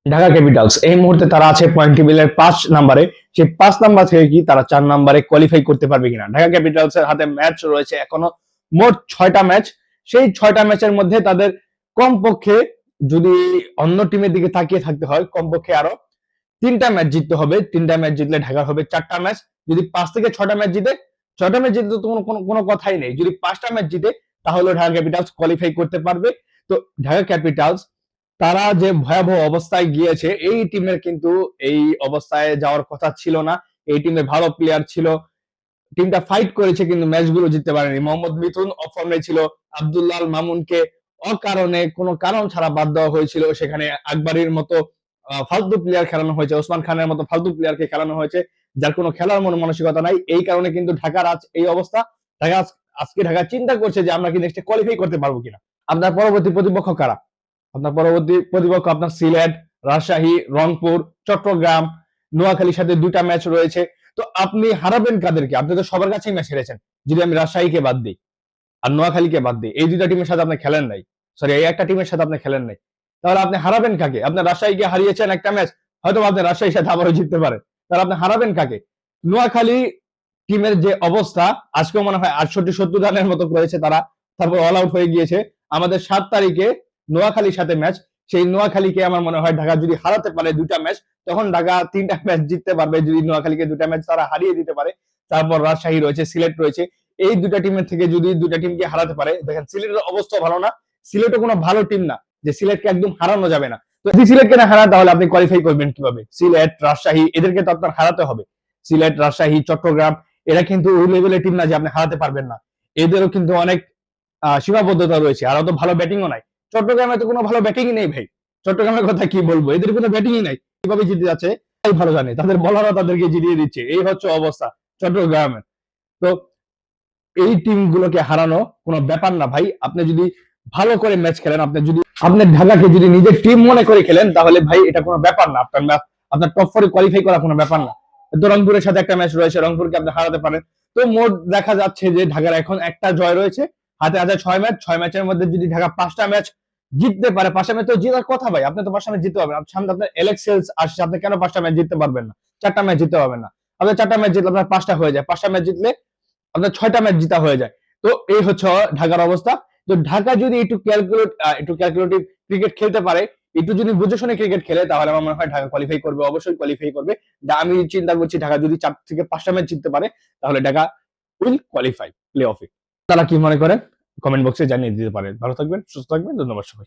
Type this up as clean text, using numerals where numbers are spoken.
Dhaka Capitals এই মুহূর্তে তারা আছে পয়েন্ট টেবিলের 5 নম্বরে। সেই 5 নাম্বার থেকে কি তারা 4 নম্বরে কোয়ালিফাই করতে পারবে কিনা। ঢাকা ক্যাপিটালস এর হাতে ম্যাচ রয়েছে এখনো মোট 6টা ম্যাচ। সেই 6টা ম্যাচের মধ্যে তাদের কমপক্ষে, যদি অন্য টিমের দিকে তাকিয়ে থাকতে হয়, কমপক্ষে আরো 3টা ম্যাচ জিততে হবে। 3টা ম্যাচ জিতলে ঢাকার হবে 4টা ম্যাচ। যদি 5 থেকে 6টা ম্যাচ জিতে, 6টা ম্যাচ জিতে তো কোনো কথাই নেই। যদি 5টা ম্যাচ জিতে তাহলে ঢাকা ক্যাপিটালস কোয়ালিফাই করতে পারবে। তো ঢাকা ক্যাপিটালস তারা যে ভয়াবহ অবস্থায় গিয়েছে, এই টিমের কিন্তু এই অবস্থায় যাওয়ার কথা ছিল না। এই টিমে ভালো প্লেয়ার ছিল, টিমটা ফাইট করেছে কিন্তু ম্যাচগুলো জিততে পারেনি। মোহাম্মদ মিথুন অফর্মে ছিল, আব্দুল্লাহ আল মামুনকে অকারণে কোনো কারণ ছাড়া বাদ দেওয়া হয়েছিল। সেখানে আকবরের মতো ফালতু প্লেয়ার খেলানো হয়েছে, ওসমান খানের মতো ফালতু প্লেয়ারকে খেলানো হয়েছে, যার কোনো খেলার মন মানসিকতা নাই। এই কারণে কিন্তু ঢাকার আজ এই অবস্থা। ঢাকা আজকে ঢাকা চিন্তা করছে যে আমরা কি নেক্সটে কোয়ালিফাই করতে পারবো কিনা। আপনার পরবর্তী প্রতিপক্ষ কারা? আপনার পরবর্তী প্রতিপক্ষ আপনার সিলেট, রাজশাহী, রংপুর, চট্টগ্রাম, নোয়াখালীর সাথে 2টা ম্যাচ রয়েছে। তো আপনি হারাবেন কাদেরকে? আপনি তো সবার কাছেই ম্যাচ হেরেছেন। যদি আমি রাজশাহীকে বাদ দিই আর নোয়াখালীকে বাদ দিই, এই 2টা টিমের সাথে আপনি খেলেন নাই, সরি এই একটা টিমের সাথে আপনি খেলেন নাই, তাহলে আপনি হারাবেন কাকে? আপনি রাজশাহীকে হারিয়েছেন একটা ম্যাচ, হয়তো আপনি রাজশাহীর সাথে আবারও জিততে পারে, তাহলে আপনি হারাবেন কাকে? নোয়াখালী টিমের যে অবস্থা, আজকেও মনে হয় 68-70 রানের মতো করেছে তারা, তারপর অল আউট হয়ে গিয়েছে। আমাদের 7 তারিখে নোয়াখালীর সাথে ম্যাচ, সেই নোয়াখালীকে আমার মনে হয় ঢাকা যদি হারাতে পারে 2টা ম্যাচ, তখন ঢাকা 3টা ম্যাচ জিততে পারবে। যদি নোয়াখালীকে 2টা ম্যাচ তারা হারিয়ে দিতে পারে, তারপর রাজশাহী রয়েছে, সিলেট রয়েছে, এই 2টা টিমের থেকে যদি 2টা টিমকে হারাতে পারে, দেখেন সিলেটের অবস্থা ভালো না, সিলেটও কোনো ভালো টিম না যে সিলেটকে একদম হারানো যাবে না। তো যদি সিলেটকে না হারান তাহলে আপনি কোয়ালিফাই করবেন কিভাবে? সিলেট, রাজশাহী এদেরকে তো আপনার হারাতে হবে। সিলেট, রাজশাহী, চট্টগ্রাম এরা কিন্তু ওই লেভেলের টিম না যে আপনি হারাতে পারবেন না। এদেরও কিন্তু অনেক সীমাবদ্ধতা রয়েছে, আর অত ভালো ব্যাটিংও নাই। চট্টগ্রামে তো কোনো ভালো ব্যাটিংই নেই ভাই। চট্টগ্রামের কথা কি বলবো, এদের কোনো ব্যাটিংই নাই। কিভাবে জিতে যাচ্ছে তাই ভালো জানে, তাদের বলাররা তাদেরকে জিতিয়ে দিচ্ছে। এই হচ্ছে অবস্থা চট্টগ্রামের। তো এই টিমগুলোকে হারানো কোনো ব্যাপার না ভাই। আপনি যদি ভালো করে ম্যাচ খেলেন, আপনি যদি আপনার ঢাকাকে যদি নিজের টিম মনে করে খেলেন, তাহলে ভাই এটা কোনো ব্যাপার না। আপনার টপ 4 কোয়ালিফাই করা কোনো ব্যাপার না। তো রংপুরের সাথে একটা ম্যাচ রয়েছে, রংপুরকে আপনি হারাতে পারেন। তো মোট দেখা যাচ্ছে যে ঢাকার এখন একটা জয় রয়েছে, হাতে আছে 6 ম্যাচ। 6 ম্যাচের মধ্যে যদি ঢাকা 5টা ম্যাচ জিততে পারে, 5টা ম্যাচ তো জেতার কথা ভাই। আপনি তো 5টা ম্যাচ জিততে পারবেন, সামনে আপনার এলেক্সেলস আসছে, আপনি কেন 5টা ম্যাচ জিততে পারবেন না? 4টা ম্যাচ জিততে পারবেন না? আপনার 4টা ম্যাচ জিতলে আপনার 5টা হয়ে যায়, 5টা ম্যাচ জিতলে আপনার 6টা ম্যাচ জিতা হয়ে যায়। তো এই হচ্ছে ঢাকার অবস্থা। তো ঢাকা যদি একটু ক্যালকুলেটিভ ক্রিকেট খেলতে পারে, একটু যদি বুঝে শুনে ক্রিকেট খেলে, তাহলে আমার মনে হয় ঢাকা কোয়ালিফাই করবে, অবশ্যই কোয়ালিফাই করবে। আমি চিন্তা করছি ঢাকা যদি 4 থেকে 5টা ম্যাচ জিততে পারে, তাহলে ঢাকা উইল কোয়ালিফাই প্লে অফে। তারা কি মনে করেন কমেন্ট বক্সে জানিয়ে দিতে পারেন। ভালো থাকবেন, সুস্থ থাকবেন, ধন্যবাদ সবাই।